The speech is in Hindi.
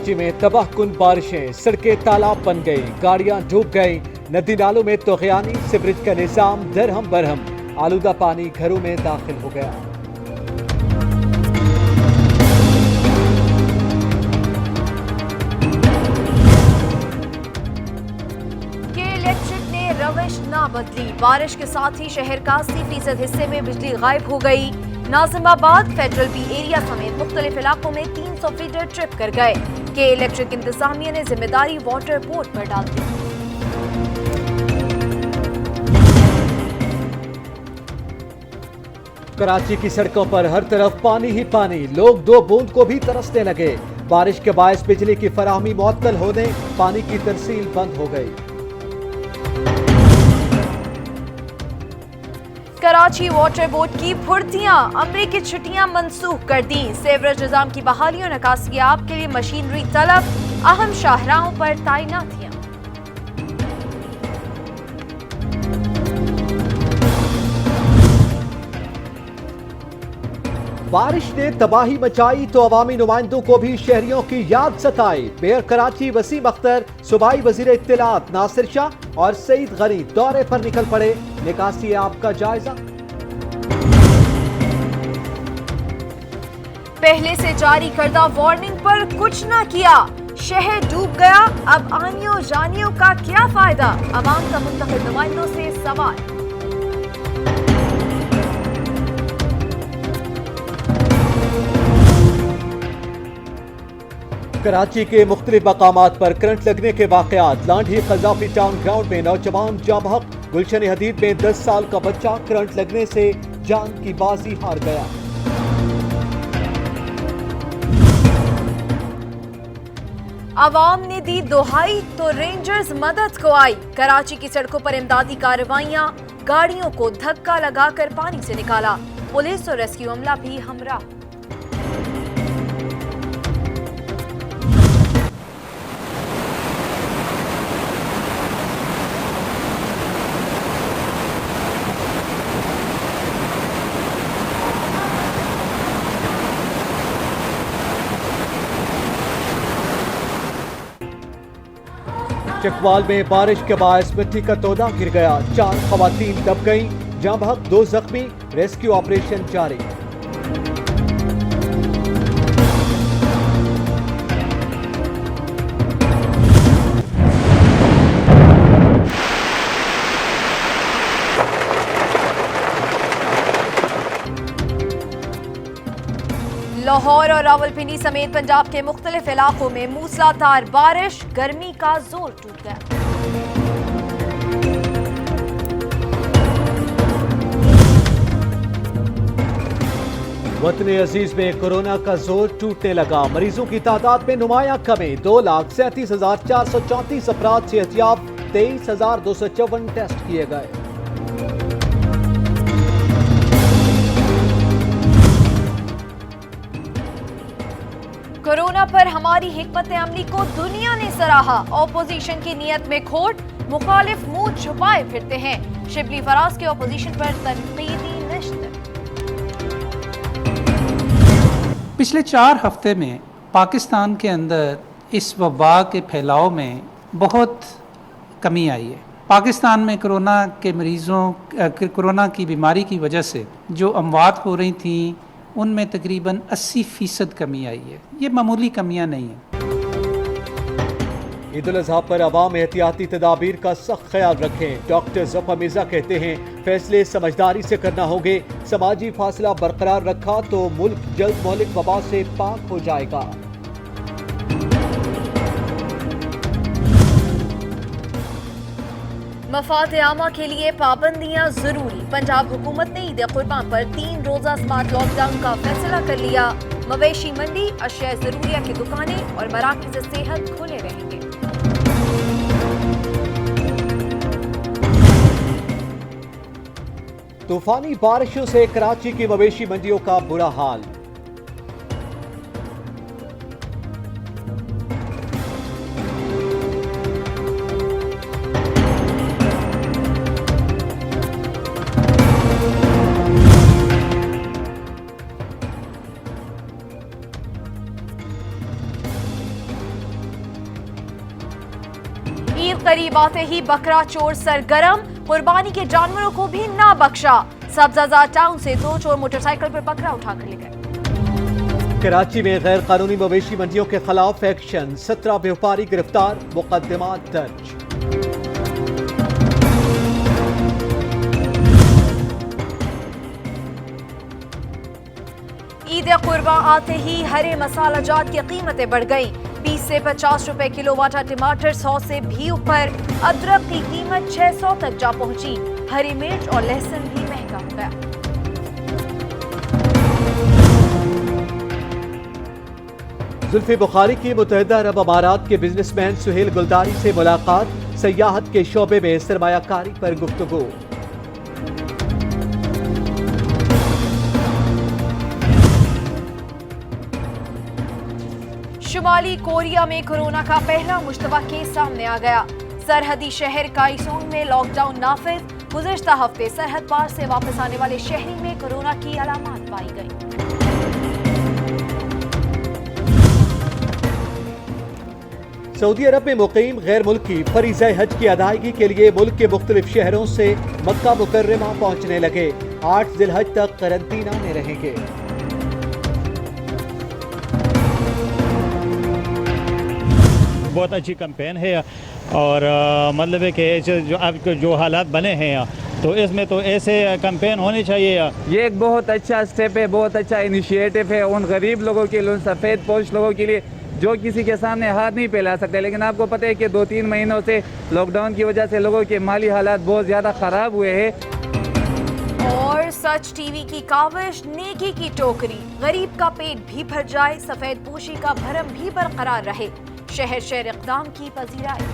कराची में तबाहकुन बारिशें, सड़कें तालाब बन गई, गाड़ियां डूब गई, नदी नालों में तोगयानी, सीवरेज का निजाम दरहम बरहम, आलूदा पानी घरों में दाखिल हो गया। इलेक्ट्रिक ने रविश ना बदली, बारिश के साथ ही शहर का 80% हिस्से में बिजली गायब हो गई। नाजिमाबाद फेडरल बी एरिया समेत मुख्तलिफ इलाकों में 300 फीडर ट्रिप कर गए। के इलेक्ट्रिक इंतजामिया ने जिम्मेदारी वाटर बोर्ड पर डाल दी। कराची की सड़कों पर हर तरफ पानी ही पानी, लोग दो बूंद को भी तरसने लगे। बारिश के बायस बिजली की फराहमी मुअत्तल होने पानी की तरसील बंद हो गई। कराची वाटर बोर्ड की फुर्तियां, अमरे की छुट्टियां मंसूख कर दी। सीवरेज निजाम की बहाली और निकासियाब के लिए मशीनरी तलब, अहम शाहराहों पर तैनातियां। बारिश ने तबाही मचाई तो अवामी नुमाइंदों को भी शहरियों की याद सताई। मेयर कराची वसीम अख्तर, सूबाई वजीर इत्तलात नासिर शाह और सईद गनी दौरे पर निकल पड़े। निकासी आपका जायजा। पहले से जारी करदा वार्निंग पर कुछ न किया, शहर डूब गया, अब आनियों जानियों का क्या फायदा? अवाम का मुंतखब नुमाइंदों से सवाल। कराची के मुख्तलिफ मकामात पर करंट लगने के वाकयात। लांढी कज़ाफी टाउन ग्राउंड में नौजवान जाँ बहक, गुलशन हदीद में 10 साल का बच्चा करंट लगने से जान की बाजी हार गया। अवाम ने दी दुहाई तो रेंजर्स मदद को आई। कराची की सड़कों पर इमदादी कार्रवाइयां, गाड़ियों को धक्का लगाकर पानी से निकाला। पुलिस और रेस्क्यू अमला भी हमरा। चकवाल में बारिश के बायस मिट्टी का तोदा गिर गया, 4 खवातीन दब गईं, जाँ बहक 2 जख्मी, रेस्क्यू ऑपरेशन जारी। लाहौर और रावलपिंडी समेत पंजाब के मुख्तलिफ इलाकों में मूसलाधार बारिश, गर्मी का जोर टूट गया। वतन अजीज में कोरोना का जोर टूटने लगा, मरीजों की तादाद में नुमाया कमी। 2,37,434 अफराद सेहतियाब, 23,254 टेस्ट किए गए। कोरोना पर हमारी हिकमत अमली को दुनिया ने सराहा। ऑपोजिशन की नीयत में खोट, मुखालिफ मुंह छुपाए फिरते हैं। शिबली फराज के ऑपोजिशन पर तनकीदी नश्त। पिछले 4 हफ्ते में पाकिस्तान के अंदर इस वबा के फैलाव में बहुत कमी आई है। पाकिस्तान में कोरोना की बीमारी की वजह से जो अमवात हो रही थी उनमें तकरीबन 80% कमी आई है। ये मामूली कमियां नहीं हैं। ईद उल अज़हा पर अवाम एहतियाती तदाबीर का सख्त ख्याल रखें। डॉक्टर ज़फ़र मिर्जा कहते हैं फैसले समझदारी से करना होंगे। समाजी फासला बरकरार रखा तो मुल्क जल्द मौलिक वबा से पाक हो जाएगा। मफाद आमा के लिए पाबंदियां जरूरी। पंजाब हुकूमत ने ईद कुर्बान पर 3 रोजा स्मार्ट लॉकडाउन का फैसला कर लिया। मवेशी मंडी, अशिया जरूरिया की दुकानें और मराकज़ सेहत खुले रहेंगे। तूफानी बारिशों से कराची की मवेशी मंडियों का बुरा हाल। करीब आते ही बकरा चोर सरगर्म, कुर्बानी के जानवरों को भी ना बख्शा। सब्जाजार टाउन से 2 चोर मोटरसाइकिल पर बकरा उठाकर ले गए। कराची में गैर कानूनी मवेशी मंडियों के खिलाफ एक्शन, 17 व्यापारी गिरफ्तार, मुकदमात दर्ज। ईद कुर्बा आते ही हरे मसाला जात की कीमतें बढ़ गई। 20 से 50 रुपए किलो वाटा टमाटर 100 से भी ऊपर। अदरक की कीमत 600 तक जा पहुंची। हरी मिर्च और लहसुन भी महंगा हो गया। जुल्फी बुखारी की मुत्तहिदा अरब अमारात के बिजनेसमैन सुहेल गुलदारी से मुलाकात, सयाहत के शोबे में सरमायाकारी पर गुफ्तगू। शुमाली कोरिया में कोरोना का पहला मुश्तबा केस सामने आ गया। सरहदी शहर काइसोंग में लॉकडाउन नाफिज। गुज़िश्ता हफ्ते सरहद पार से वापस आने वाले शहरी में कोरोना की अलामत पाई गई। सऊदी अरब में मुकीम गैर मुल्की फरीज़ा हज की अदायगी के लिए मुल्क के मुख्तलिफ शहरों से मक्का मुकर्रमा पहुंचने लगे। 8 ज़िलहज तक करंतना में रहेंगे। बहुत अच्छी कैंपेन है और मतलब है कि जो अब जो हालात बने हैं तो इसमें तो ऐसे कैंपेन होने चाहिए। ये एक बहुत अच्छा स्टेप है, बहुत अच्छा इनिशिएटिव है उन गरीब लोगों के लिए, उन सफ़ेद पोश लोगों के लिए जो किसी के सामने हाथ नहीं फैला सकते। लेकिन आपको पता है कि 2-3 महीनों से लॉकडाउन की वजह से लोगों के माली हालात बहुत ज़्यादा ख़राब हुए हैं। और सच टीवी की काविश, नेकी की टोकरी, गरीब का पेट भी भर जाए, सफेद पोशी का भरम भी बरकरार रहे। शहर शहर इक़दाम की पजीराई।